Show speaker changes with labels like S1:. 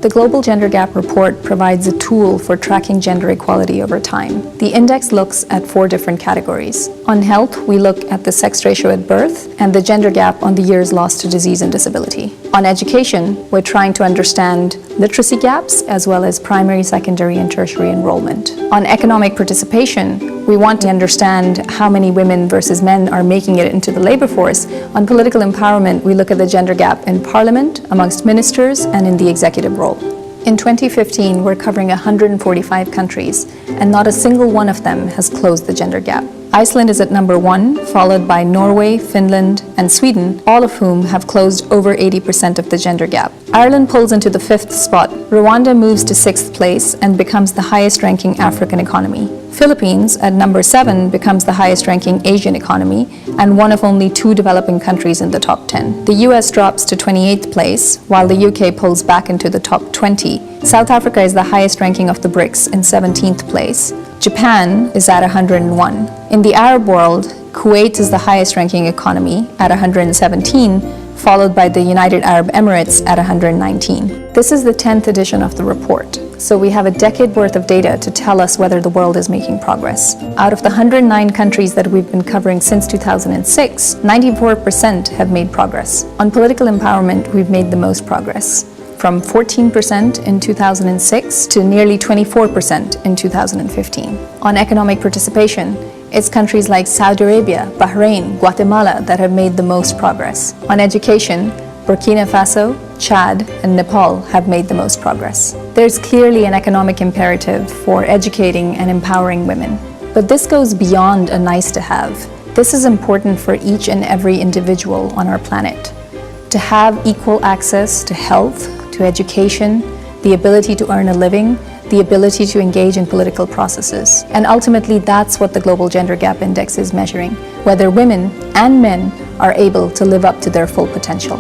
S1: The Global Gender Gap Report provides a tool for tracking gender equality over time. The index looks at 4 different categories. On health, we look at the sex ratio at birth and the gender gap on the years lost to disease and disability. On education, we're trying to understand literacy gaps as well as primary, secondary, and tertiary enrollment. On economic participation, we want to understand how many women versus men are making it into the labor force. On political empowerment, we look at the gender gap in parliament, amongst ministers, and in the executive role. In 2015, we're covering 145 countries, and not a single one of them has closed the gender gap. Iceland is at number 1, followed by Norway, Finland, and Sweden, all of whom have closed over 80% of the gender gap. Ireland pulls into the 5th spot. Rwanda moves to 6th place and becomes the highest-ranking African economy. Philippines, at number 7, becomes the highest-ranking Asian economy and one of only 2 developing countries in the top 10. The US drops to 28th place, while the UK pulls back into the top 20. South Africa is the highest ranking of the BRICS in 17th place. Japan is at 101. In the Arab world, Kuwait is the highest ranking economy at 117, followed by the United Arab Emirates at 119. This is the 10th edition of the report, so we have a decade worth of data to tell us whether the world is making progress. Out of the 109 countries that we've been covering since 2006, 94% have made progress. On political empowerment, we've made the most progress, from 14% in 2006 to nearly 24% in 2015. On economic participation, it's countries like Saudi Arabia, Bahrain, Guatemala that have made the most progress. On education, Burkina Faso, Chad, and Nepal have made the most progress. There's clearly an economic imperative for educating and empowering women. But this goes beyond a nice to have. This is important for each and every individual on our planet. To have equal access to health, to education, the ability to earn a living, the ability to engage in political processes. And ultimately, that's what the Global Gender Gap Index is measuring, whether women and men are able to live up to their full potential.